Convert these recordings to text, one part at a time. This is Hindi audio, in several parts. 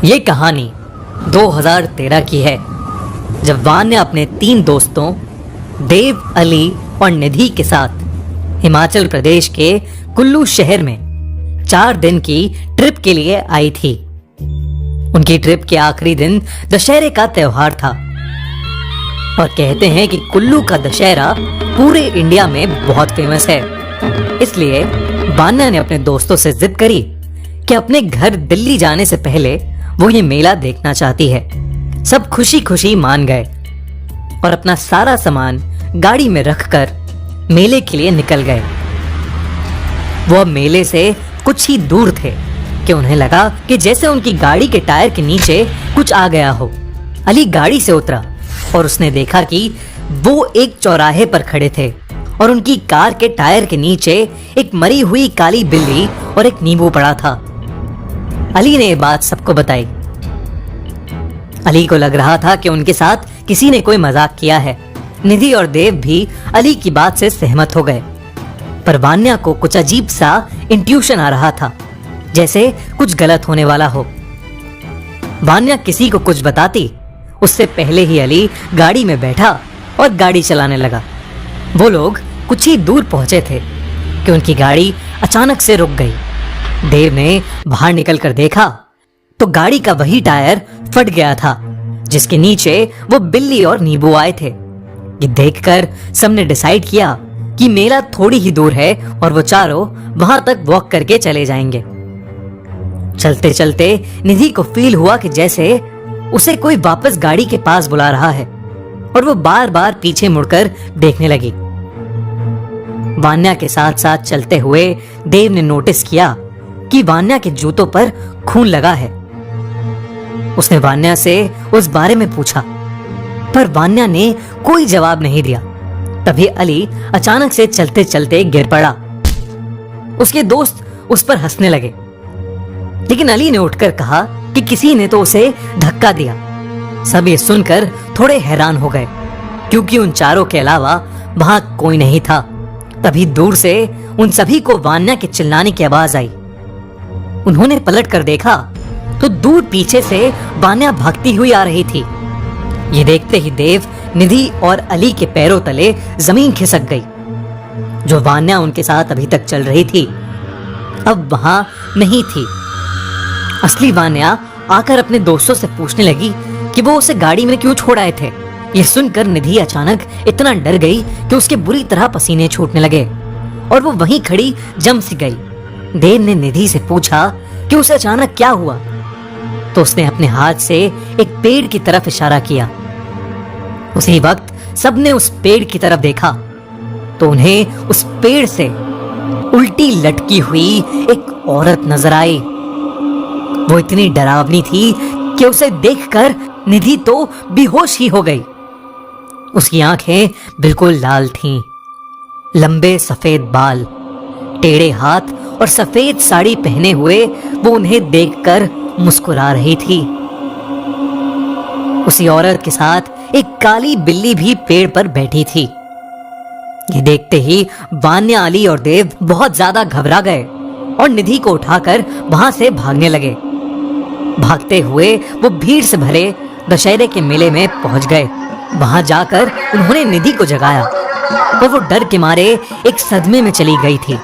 ये कहानी 2013 की है, जब वान्या अपने 3 दोस्तों देव, अली और निधि के साथ हिमाचल प्रदेश के कुल्लू शहर में 4 दिन की ट्रिप के लिए आई थी। उनकी ट्रिप के आखिरी दिन दशहरे का त्योहार था और कहते हैं कि कुल्लू का दशहरा पूरे इंडिया में बहुत फेमस है। इसलिए वान्या ने अपने दोस्तों से जिद करी कि अपने घर दिल्ली जाने से पहले वो ये मेला देखना चाहती है। सब खुशी खुशी मान गए और अपना सारा सामान गाड़ी में रखकर मेले के लिए निकल गए। वो अब मेले से कुछ ही दूर थे कि उन्हें लगा कि जैसे उनकी गाड़ी के टायर के नीचे कुछ आ गया हो। अली गाड़ी से उतरा और उसने देखा कि वो एक चौराहे पर खड़े थे और उनकी कार के टायर के नीचे एक मरी हुई काली बिल्ली और एक नींबू पड़ा था। अली ने ये बात सबको बताई। अली को लग रहा था कि उनके साथ किसी ने कोई मजाक किया है। निधि और देव भी अली की बात से सहमत हो गए, पर वान्या को कुछ अजीब सा इंट्यूशन आ रहा था, जैसे कुछ गलत होने वाला हो। वान्या किसी को कुछ बताती उससे पहले ही अली गाड़ी में बैठा और गाड़ी चलाने लगा। वो लोग कुछ ही दूर पहुंचे थे कि उनकी गाड़ी अचानक से रुक गई। देव ने बाहर निकलकर देखा तो गाड़ी का वही टायर फट गया था जिसके नीचे वो बिल्ली और नींबू आए थे। ये देखकर सबने डिसाइड किया कि मेला थोड़ी ही दूर है और वो चारों वहां तक वॉक करके चले जाएंगे। चलते चलते निधि को फील हुआ कि जैसे उसे कोई वापस गाड़ी के पास बुला रहा है और वो बार बार पीछे मुड़कर देखने लगी। वान्या के साथ साथ चलते हुए देव ने नोटिस किया कि वान्या के जूतों पर खून लगा है। उसने वान्या से उस बारे में पूछा, पर वान्या ने कोई जवाब नहीं दिया। तभी अली अचानक से चलते चलते गिर पड़ा। उसके दोस्त उस पर हंसने लगे, लेकिन अली ने उठकर कहा कि किसी ने तो उसे धक्का दिया। सब ये सुनकर थोड़े हैरान हो गए, क्योंकि उन चारों के अलावा वहां कोई नहीं था। तभी दूर से उन सभी को वान्या के चिल्लाने की आवाज आई। उन्होंने पलट कर देखा तो दूर पीछे से वान्या भागती हुई आ रही थी। ये देखते ही देव, निधि और अली के पैरों तले जमीन खिसक गई। जो वान्या उनके साथ अभी तक चल रही थी अब वहां नहीं थी। असली वान्या आकर अपने दोस्तों से पूछने लगी कि वो उसे गाड़ी में क्यों छोड़ आए थे। ये सुनकर निधि अचानक इतना डर गई कि उसके बुरी तरह पसीने छूटने लगे और वो वहीं खड़ी जम सी गई। देव ने निधि से पूछा कि उसे अचानक क्या हुआ, तो उसने अपने हाथ से एक पेड़ की तरफ इशारा किया। उसी वक्त सबने उस पेड़ की तरफ देखा तो उन्हें उस पेड़ से उल्टी लटकी हुई एक औरत नजर आई। वो इतनी डरावनी थी कि उसे देखकर निधि तो बेहोश ही हो गई। उसकी आंखें बिल्कुल लाल थीं, लंबे सफेद बाल, टेढ़े हाथ और सफेद साड़ी पहने हुए वो उन्हें देखकर मुस्कुरा रही थी। उसी औरत के साथ एक काली बिल्ली भी पेड़ पर बैठी थी। ये देखते ही वान्या, अली और देव बहुत ज्यादा घबरा गए और निधि को उठाकर वहां से भागने लगे। भागते हुए वो भीड़ से भरे दशहरे के मेले में पहुंच गए। वहां जाकर उन्होंने निधि को जगाया और वो डर के मारे एक सदमे में चली गई थी।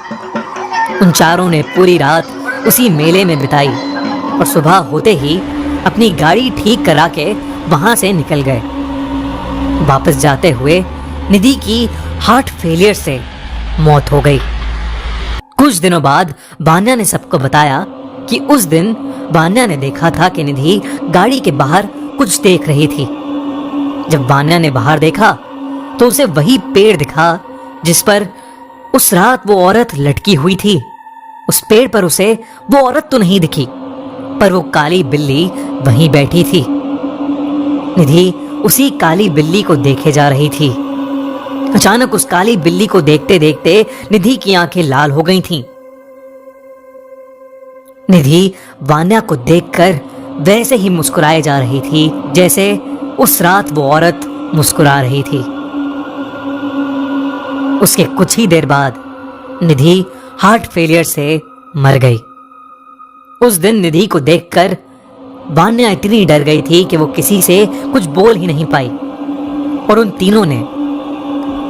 उन चारों ने पूरी रात उसी मेले में बिताई और सुबह होते ही अपनी गाड़ी ठीक करा के वहां से निकल गए। वापस जाते हुए निधि की हार्ट फेलियर से मौत हो गई। कुछ दिनों बाद वान्या ने सबको बताया कि उस दिन वान्या ने देखा था कि निधि गाड़ी के बाहर कुछ देख रही थी। जब वान्या ने बाहर देखा तो उसे वही पेड़ दिखा जिस पर उस रात वो औरत लटकी हुई थी। उस पेड़ पर उसे वो औरत तो नहीं दिखी, पर वो काली बिल्ली वहीं बैठी थी। निधि उसी काली बिल्ली को देखे जा रही थी। अचानक उस काली बिल्ली को देखते देखते निधि की आंखें लाल हो गई थीं। निधि वान्या को देखकर वैसे ही मुस्कुराए जा रही थी जैसे उस रात वो औरत मुस्कुरा रही थी। उसके कुछ ही देर बाद निधि हार्ट फेलियर से मर गई। उस दिन निधि को देखकर वान्या इतनी डर गई थी कि वो किसी से कुछ बोल ही नहीं पाई और उन तीनों ने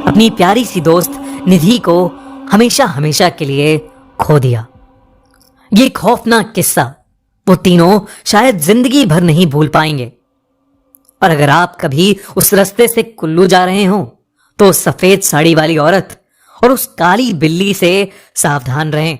अपनी प्यारी सी दोस्त निधि को हमेशा हमेशा के लिए खो दिया। ये खौफनाक किस्सा वो तीनों शायद जिंदगी भर नहीं भूल पाएंगे। और अगर आप कभी उस रास्ते से कुल्लू जा रहे हो तो सफेद साड़ी वाली औरत और उस काली बिल्ली से सावधान रहें।